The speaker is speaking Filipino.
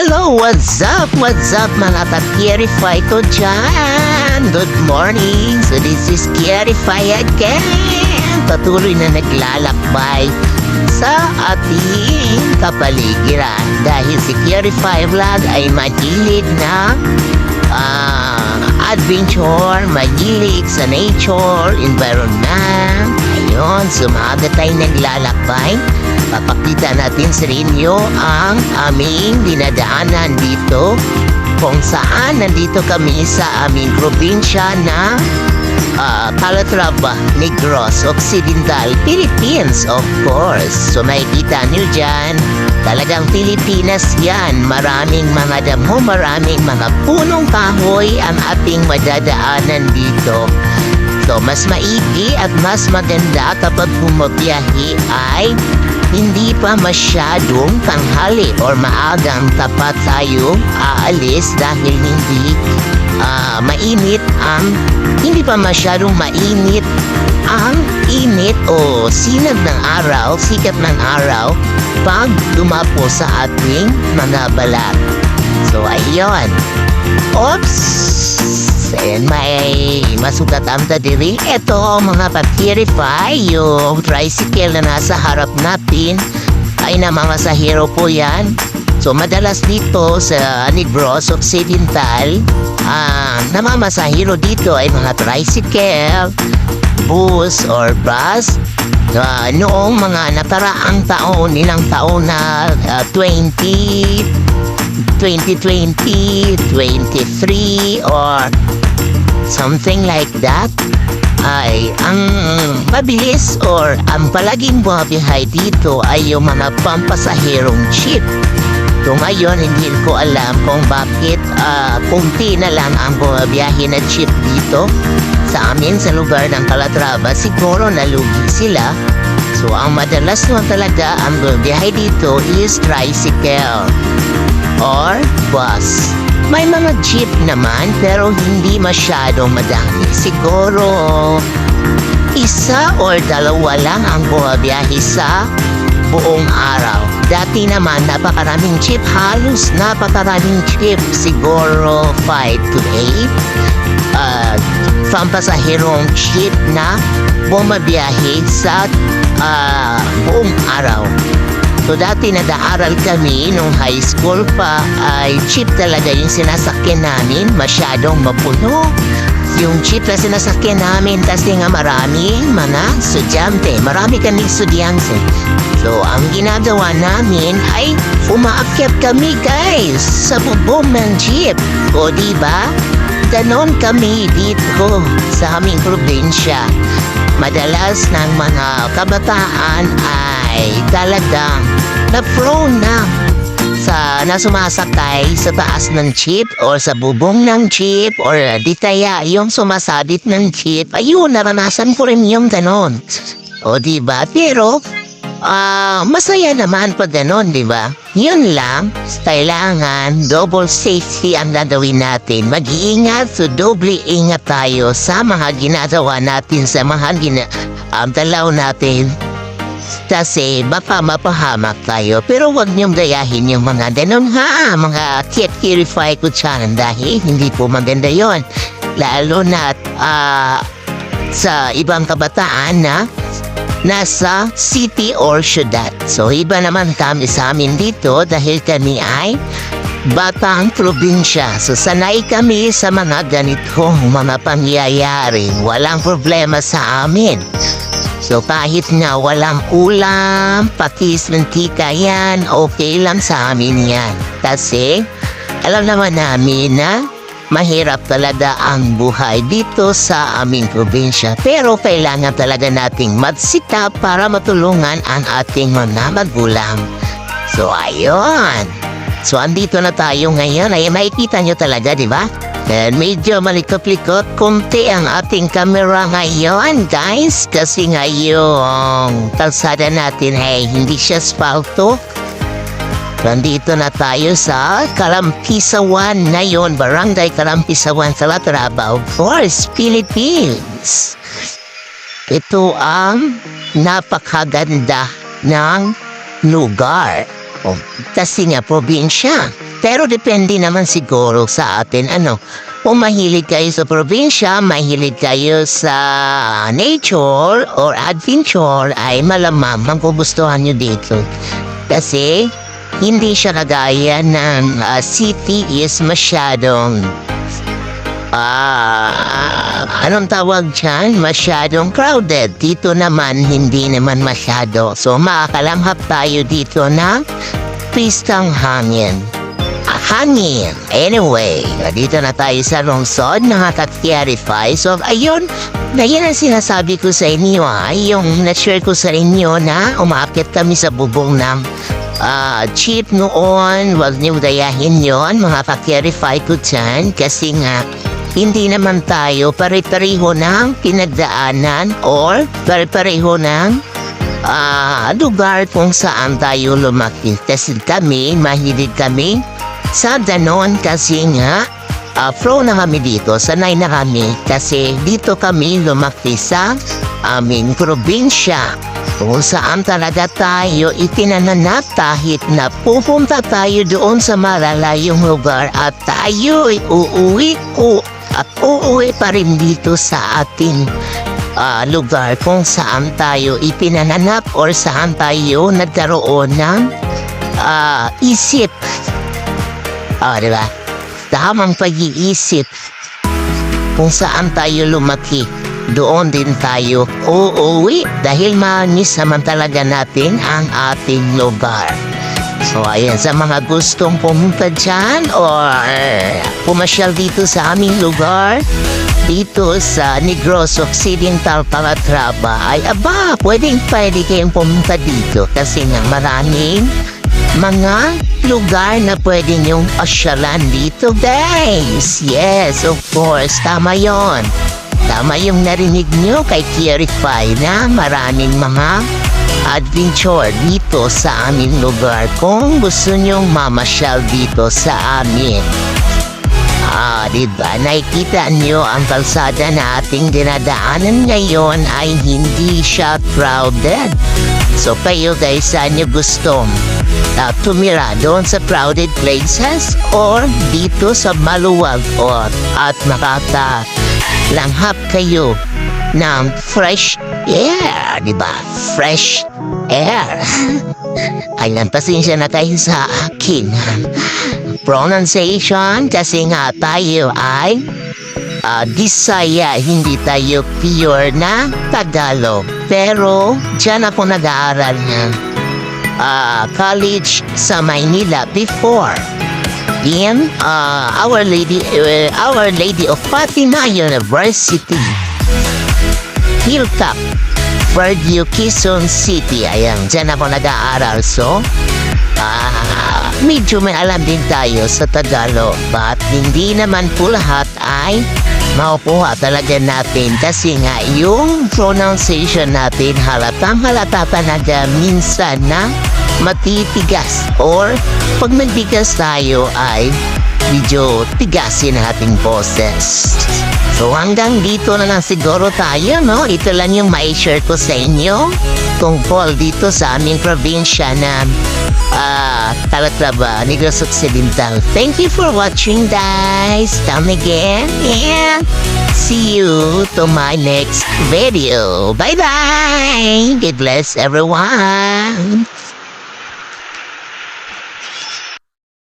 Hello, what's up? What's up mga ka-Kierify ko dyan? Good morning! So this is Kierify again. Patuloy na naglalakbay sa ating kapaligiran. Dahil si Kierify Vlog ay mahilig na adventure, mahilig sa nature, environment. Ayun, sumaga tayo naglalakbay. Papakita natin sa inyo ang aming dinadaanan dito kung saan nandito kami sa aming probinsya na Calatrava, Negros Occidental, Philippines of course. So makikita nyo dyan, talagang Pilipinas yan. Maraming mga damo, maraming mga punong kahoy ang ating madadaanan dito. So mas maigi at mas maganda kapag bumabiyahe ay hindi pa masyadong tanghali or maagang tapat tayo aalis dahil hindi pa masyadong mainit ang init o sinag ng araw, sikat ng araw pag dumapo sa ating mga balat. So ayun. Oops! And may masukat amta diri. Ito mga ka-Kierify, yung tricycle na nasa harap natin ay namamasahero po yan. So madalas dito sa Negros Occidental, namamasahero dito ay mga tricycle, bus or bus. Noong mga nataraang taon, ilang taon na 2020, 23 or something like that, ay ang mabilis or ang palaging bumabiyahe dito ay yung mga pampasaherong jeep. So ngayon hindi ko alam kung bakit kunti na lang ang bumabiyahe na jeep dito sa amin sa lugar ng Calatrava. Siguro nalugi sila. So ang madalas naman talaga ang bumabiyahe dito is tricycle or bus. May mga jeep naman pero hindi masyadong madami. Siguro isa or dalawa lang ang bumabiyahe sa buong araw. Dati naman napakaraming jeep, halos napakaraming jeep. Siguro 5 to 8 pampasaherong jeep na bumabiyahe sa buong araw. So dati nag-aaral kami nung high school pa ay jeep talaga yung sinasakyan namin, masyadong mapuno yung jeep na sinasakyan namin kasi nga maraming mga estudyante, marami kaming estudyante. So ang ginagawa namin ay umaakyat kami guys sa bubong ng jeep. O diba? Ganon kami dito sa aming probinsya. Madalas ng mga kabataan ay talagang na-prone na sumasakay sa taas ng jeep or sa bubong ng jeep or di kaya yung sumasabit ng jeep. Ayun, naranasan ko rin yung ganon. O diba? Pero masaya naman pag ganon, diba? Yun lang, kailangan double safety ang gagawin natin. Mag-iingat, so doble ingat tayo sa mga ginagawa natin, sa mga dalaw natin. Kasi baka mapahamak tayo. Pero wag niyong gayahin yung mga ganon ha, mga Kierify ko dyan. Dahil hindi po maganda yon. Lalo na sa ibang kabataan na nasa city or syudad. So iba naman kami sa amin dito dahil kami ay batang probinsya. So sanay kami sa mga ganitong mga pangyayari. Walang problema sa amin. So kahit nga walang ulam, patis, mantika yan, okay lang sa amin yan. Kasi alam naman namin na mahirap talaga ang buhay dito sa aming probinsya. Pero kailangan talaga nating magsikap para matulungan ang ating mga magulang. So ayun. So andito na tayo ngayon. Ay makikita nyo talaga, di ba? Medyo malikot-likot konti ang ating camera ngayon, guys. Kasi ngayong kalsada natin ay hindi siya spalto. Nandito na tayo sa Calampisawan ngayon, Barangay Calampisawan, Calatrava, of course, Philippines. Ito ang napakaganda ng lugar. Kasi nga probinsya. Pero depende naman siguro sa atin, ano. Kung mahilig kayo sa probinsya, mahilig kayo sa nature or adventure, ay malamang magugustuhan nyo dito. Kasi, hindi siya kagaya ng city is masyadong anong tawag dyan? Masyadong crowded. Dito naman, hindi naman masyado. So, makakalanghap tayo dito ng pistang hangin. Hangin. Anyway, dito na tayo sa lungsod, nakaka-clarify. So, ayun, na yan ang sinasabi ko sa inyo, yung na-share ko sa inyo na umaakit kami sa bubong ng jeep noon. Wag niyo dayahin yon, mga ka-clarify ko dyan, kasi nga, hindi naman tayo pare-pareho ng pinagdaanan or pare-pareho ng lugar kung saan tayo lumaki. Kasi kami, mahilig kami sa ganon, kasi nga pro na kami dito, sanay na kami kasi dito kami lumaki sa aming probinsya kung saan talaga tayo itinananap kahit na pupunta tayo doon sa malalayong lugar at tayo uuwi pa rin dito sa ating lugar kung saan tayo ipinananap or saan tayo nagkaroon ng isip. Diba? Tamang pag-iisip kung saan tayo lumaki. Doon din tayo uuwi dahil manis naman talaga natin ang ating lugar. So ayan, sa mga gustong pumunta dyan or pumasyal dito sa aming lugar, dito sa Negros Occidental, Calatrava, ay pwede kayong pumunta dito kasi nga maraming mga lugar na pwede niyong pasyalan dito, guys. Yes, of course, tama yon. Tama yung narinig niyo kay Clarify na maraming mga adventure dito sa aming lugar kung gusto niyong mamasyal dito sa amin. Diba? Nakikita niyo ang kalsada na ating dinadaanan ngayon ay hindi siya crowded. So kayo guys, saan niyo gustong tumira doon sa crowded places or dito sa maluwag at makakalanghap kayo ng fresh air, diba? Fresh air. Ayan, pasensya na tayo sa akin pronunciation kasi nga tayo ay Bisaya, hindi tayo pure na Tagalog. Pero dyan ako nag-aaral ng college sa Maynila before in Our Lady of Fatima University, Hilltop, Fairview, Quezon City. Ayan, dyan ako nag-aaral. So, medyo may alam din tayo sa Tagalog, but hindi naman po lahat ay makukuha talaga natin kasi nga yung pronunciation natin halatang halata talaga minsan na matitigas or pag nagbigas tayo ay medyo tigasin ang ating boses. So hanggang dito na lang siguro tayo, no? Ito lang yung mai-share ko sa inyo tungkol dito sa aming probinsya na Calatrava, Negros Occidental. Thank you for watching, guys. Come again and see you to my next video. Bye-bye. God bless everyone.